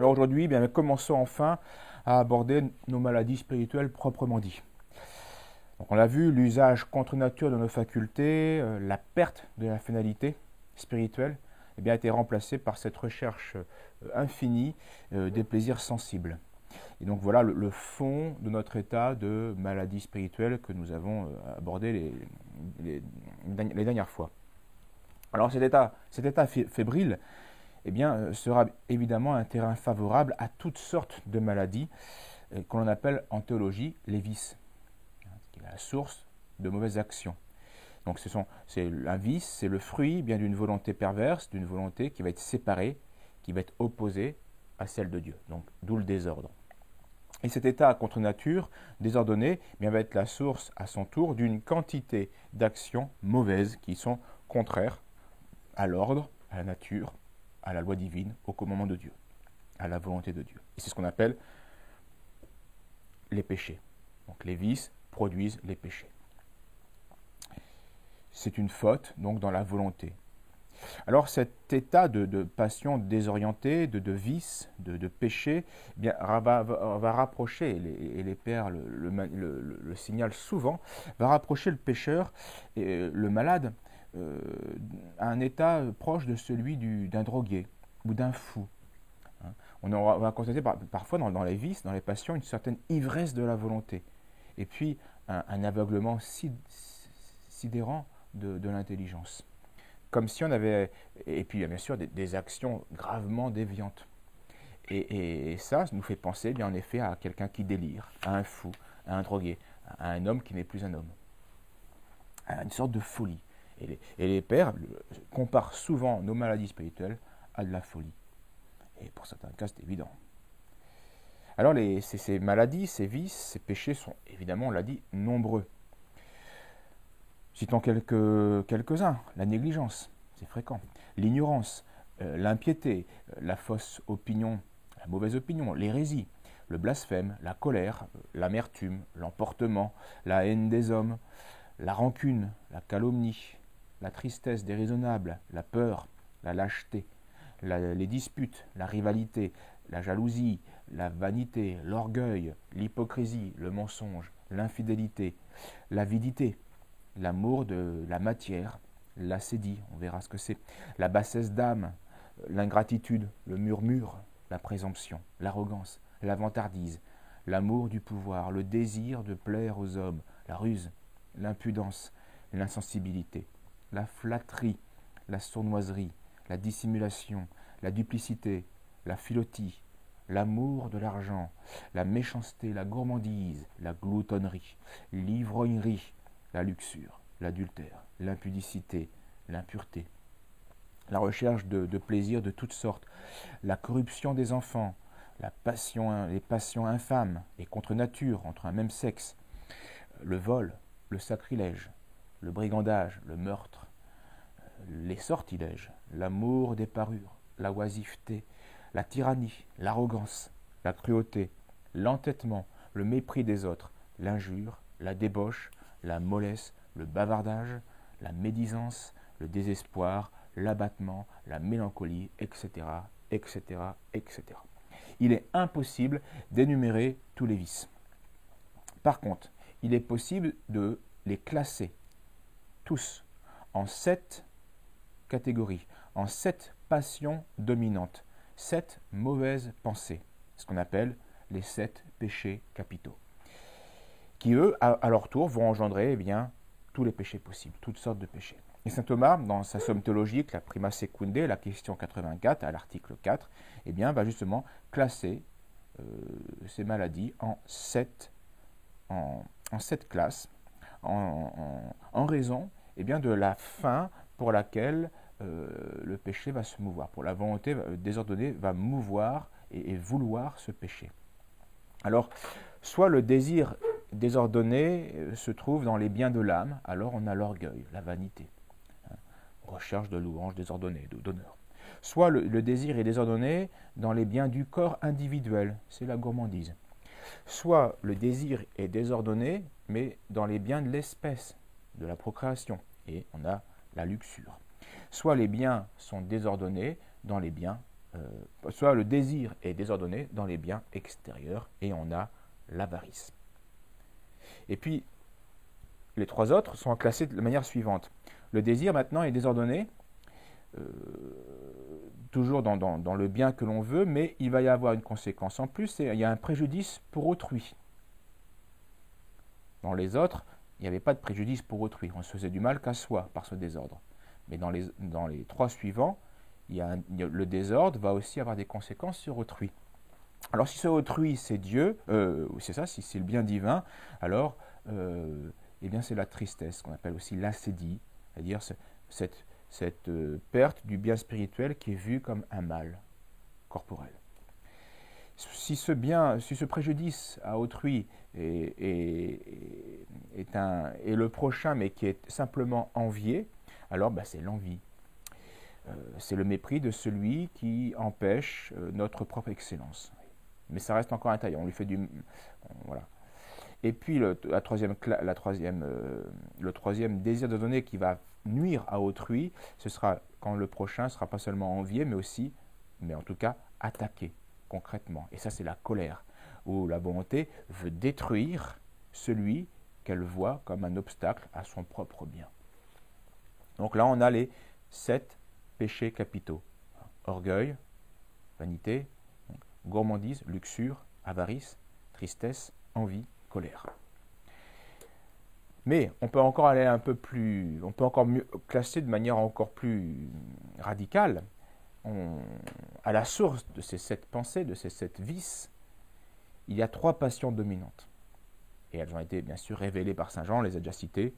Alors aujourd'hui, bien, commençons enfin à aborder nos maladies spirituelles proprement dit. Donc on l'a vu, l'usage contre nature de nos facultés, la perte de la finalité spirituelle, eh bien, a été remplacée par cette recherche infinie des plaisirs sensibles. Et donc voilà le fond de notre état de maladie spirituelle que nous avons abordé les dernières fois. Alors cet état fébrile, eh bien, sera évidemment un terrain favorable à toutes sortes de maladies que l'on appelle en théologie les vices, qui est la source de mauvaises actions. Donc c'est un vice, c'est le fruit bien d'une volonté perverse, d'une volonté qui va être séparée, qui va être opposée à celle de Dieu. Donc d'où le désordre. Et cet état contre nature, désordonné, eh bien, va être la source à son tour d'une quantité d'actions mauvaises qui sont contraires à l'ordre, à la nature, à la loi divine, au commandement de Dieu, à la volonté de Dieu. Et c'est ce qu'on appelle les péchés. Donc les vices produisent les péchés. C'est une faute, donc, dans la volonté. Alors cet état de passion désorientée, de vice, de péché, eh bien, va rapprocher, et les pères le signalent souvent, va rapprocher le pécheur, et le malade, à un état proche de celui d'un drogué ou d'un fou. On va constater parfois dans les vices, dans les passions, une certaine ivresse de la volonté. Et puis un aveuglement sidérant de l'intelligence. Comme si on avait... Et puis bien sûr des actions gravement déviantes. Et ça nous fait penser bien en effet à quelqu'un qui délire, à un fou, à un drogué, à un homme qui n'est plus un homme. À une sorte de folie. Et les pères comparent souvent nos maladies spirituelles à de la folie. Et pour certains cas, c'est évident. Alors, ces maladies, ces vices, ces péchés sont évidemment, on l'a dit, nombreux. Citons quelques-uns. La négligence, c'est fréquent. L'ignorance, l'impiété, la fausse opinion, la mauvaise opinion, l'hérésie, le blasphème, la colère, l'amertume, l'emportement, la haine des hommes, la rancune, la calomnie, la tristesse déraisonnable, la peur, la lâcheté, les disputes, la rivalité, la jalousie, la vanité, l'orgueil, l'hypocrisie, le mensonge, l'infidélité, l'avidité, l'amour de la matière, l'assédie, on verra ce que c'est, la bassesse d'âme, l'ingratitude, le murmure, la présomption, l'arrogance, la vantardise, l'amour du pouvoir, le désir de plaire aux hommes, la ruse, l'impudence, l'insensibilité, la flatterie, la sournoiserie, la dissimulation, la duplicité, la filotie, l'amour de l'argent, la méchanceté, la gourmandise, la gloutonnerie, l'ivrognerie, la luxure, l'adultère, l'impudicité, l'impureté, la recherche de plaisirs de toutes sortes, la corruption des enfants, les passions infâmes et contre nature entre un même sexe, le vol, le sacrilège, le brigandage, le meurtre, les sortilèges, l'amour des parures, la oisiveté, la tyrannie, l'arrogance, la cruauté, l'entêtement, le mépris des autres, l'injure, la débauche, la mollesse, le bavardage, la médisance, le désespoir, l'abattement, la mélancolie, etc., etc., etc. Il est impossible d'énumérer tous les vices. Par contre, il est possible de les classer tous en 7 catégories, en 7 passions dominantes, 7 mauvaises pensées, ce qu'on appelle les 7 péchés capitaux, qui eux, à leur tour, vont engendrer tous les péchés possibles, toutes sortes de péchés. Et saint Thomas, dans sa somme théologique, la Prima Secundae, la question 84, à l'article 4, va justement classer ces maladies en 7 classes, en raison de la fin pour laquelle le péché va se mouvoir, pour la volonté désordonnée va mouvoir et vouloir ce péché. Alors, soit le désir désordonné se trouve dans les biens de l'âme, alors on a l'orgueil, la vanité, recherche de louange désordonnée, d'honneur. Soit le désir est désordonné dans les biens du corps individuel, c'est la gourmandise. Soit le désir est désordonné, mais dans les biens de l'espèce, de la procréation, et on a la luxure. Soit les biens sont désordonnés dans les biens soit le désir est désordonné dans les biens extérieurs, et on a l'avarice. Et puis, les trois autres sont classés de la manière suivante. Le désir, maintenant, est désordonné, toujours dans le bien que l'on veut, mais il va y avoir une conséquence en plus, il y a un préjudice pour autrui. Dans les autres, il n'y avait pas de préjudice pour autrui, on se faisait du mal qu'à soi par ce désordre. Mais dans les trois suivants, le désordre va aussi avoir des conséquences sur autrui. Alors si ce autrui c'est Dieu, c'est ça, si c'est le bien divin, alors eh bien c'est la tristesse, qu'on appelle aussi l'acédie, c'est-à-dire cette perte du bien spirituel qui est vue comme un mal corporel. Si ce préjudice à autrui est le prochain, mais qui est simplement envié, alors c'est l'envie. C'est le mépris de celui qui empêche notre propre excellence. Mais ça reste encore intérieur, on lui fait du... Voilà. Et puis le troisième désir de donner qui va nuire à autrui, ce sera quand le prochain ne sera pas seulement envié, mais en tout cas attaqué concrètement. Et ça, c'est la colère, où la volonté veut détruire celui qu'elle voit comme un obstacle à son propre bien. Donc là, on a les 7 péchés capitaux. Orgueil, vanité, gourmandise, luxure, avarice, tristesse, envie, colère. Mais on peut encore aller un peu plus, on peut encore mieux classer de manière encore plus radicale. À la source de ces 7 pensées, de ces 7 vices, il y a 3 passions dominantes. Et elles ont été bien sûr révélées par Saint Jean, on les a déjà citées.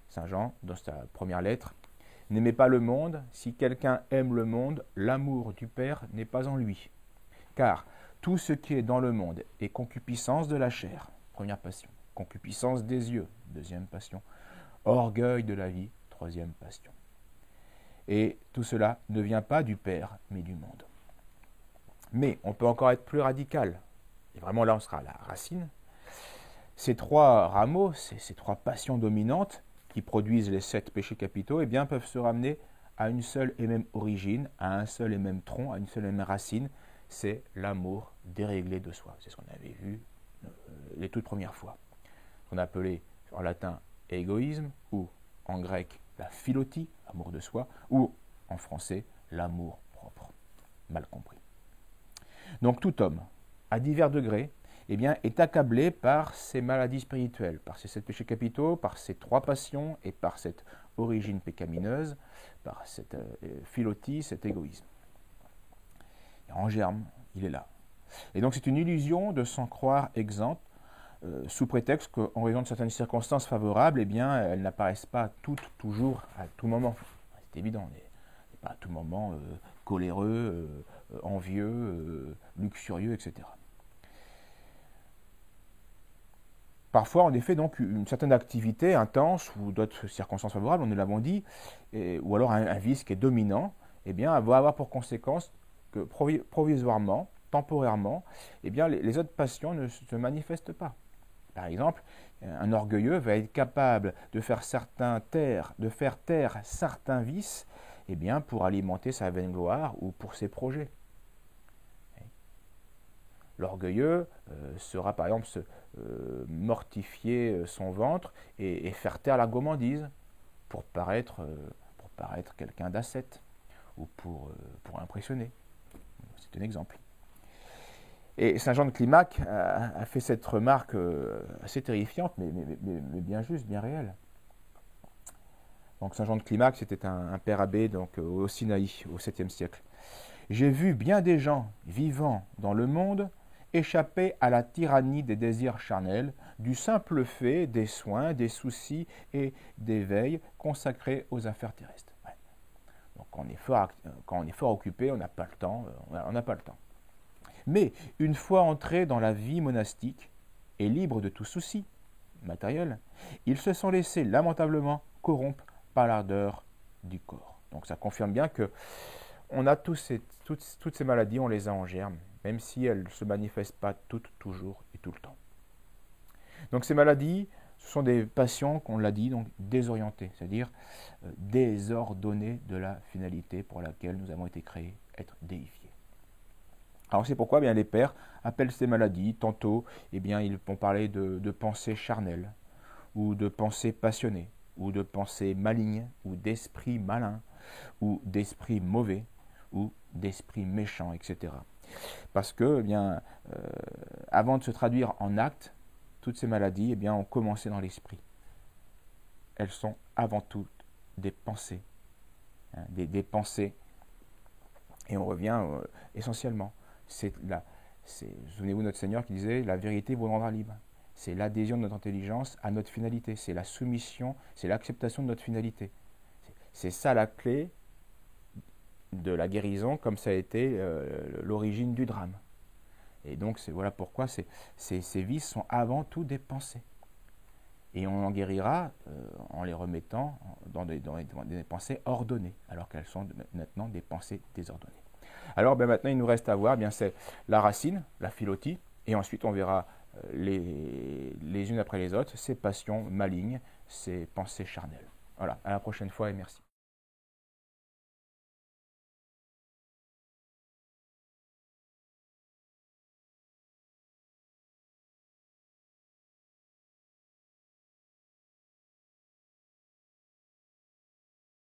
Saint Jean, dans sa première lettre, « N'aimez pas le monde, si quelqu'un aime le monde, l'amour du Père n'est pas en lui. Car tout ce qui est dans le monde est concupiscence de la chair, première passion, concupiscence des yeux, deuxième passion, orgueil de la vie, troisième passion. Et tout cela ne vient pas du Père, mais du monde. » Mais on peut encore être plus radical. Et vraiment là, on sera à la racine. Ces 3 rameaux, ces 3 passions dominantes qui produisent les 7 péchés capitaux, eh bien, peuvent se ramener à une seule et même origine, à un seul et même tronc, à une seule et même racine. C'est l'amour déréglé de soi. C'est ce qu'on avait vu les toutes premières fois. On appelait en latin égoïsme, ou en grec la philotie, l'amour de soi, ou en français l'amour propre, mal compris. Donc tout homme, à divers degrés, eh bien, est accablé par ces maladies spirituelles, par ces 7 péchés capitaux, par ces 3 passions et par cette origine pécamineuse, par cette philotie, cet égoïsme. En germe, il est là. Et donc c'est une illusion de s'en croire exempt, sous prétexte qu'en raison de certaines circonstances favorables, eh bien, elles n'apparaissent pas toutes, toujours, à tout moment. C'est évident, on n'est pas à tout moment coléreux, envieux, luxurieux, etc. Parfois, en effet, donc, une certaine activité intense ou d'autres circonstances favorables, nous l'avons dit, ou alors un vice qui est dominant, eh bien, va avoir pour conséquence que provisoirement, temporairement, eh bien, les autres passions ne se manifestent pas. Par exemple, un orgueilleux va être capable de faire taire certains vices, eh bien, pour alimenter sa vaine gloire ou pour ses projets. L'orgueilleux sera par exemple mortifier son ventre et faire taire la gourmandise pour paraître quelqu'un d'ascète ou pour impressionner. C'est un exemple. Et Saint Jean de Climac a fait cette remarque assez terrifiante, mais bien juste, bien réelle. Donc Saint Jean de Climac, c'était un père abbé donc, au Sinaï, au 7e siècle. « J'ai vu bien des gens vivant dans le monde échapper à la tyrannie des désirs charnels, du simple fait des soins, des soucis et des veilles consacrés aux affaires terrestres. » Ouais. Donc quand on est fort occupé, on n'a pas le temps. Mais une fois entrés dans la vie monastique et libres de tout souci matériel, ils se sont laissés lamentablement corrompre par l'ardeur du corps. Donc ça confirme bien que on a toutes ces maladies, on les a en germe, même si elles ne se manifestent pas toutes, toujours et tout le temps. Donc ces maladies, ce sont des passions, qu'on l'a dit, donc désorientées, c'est-à-dire désordonnées de la finalité pour laquelle nous avons été créés, être déifiés. Alors c'est pourquoi bien, les pères appellent ces maladies, tantôt bien, ils vont parler de pensées charnelles, ou de pensées passionnées, ou de pensées malignes, ou d'esprits malins, ou d'esprits mauvais, ou d'esprits méchants, etc. Parce que, avant de se traduire en actes, toutes ces maladies ont commencé dans l'esprit. Elles sont avant tout des pensées, des pensées. Et on revient essentiellement. Souvenez-vous notre Seigneur qui disait, la vérité vous rendra libre. C'est l'adhésion de notre intelligence à notre finalité. C'est la soumission, c'est l'acceptation de notre finalité. C'est ça la clé de la guérison, comme ça a été l'origine du drame. Et donc, voilà pourquoi ces vices sont avant tout des pensées. Et on en guérira en les remettant dans des pensées ordonnées, alors qu'elles sont maintenant des pensées désordonnées. Alors maintenant, il nous reste à voir, c'est la racine, la philotie, et ensuite on verra les unes après les autres, ces passions malignes, ces pensées charnelles. Voilà, à la prochaine fois et merci.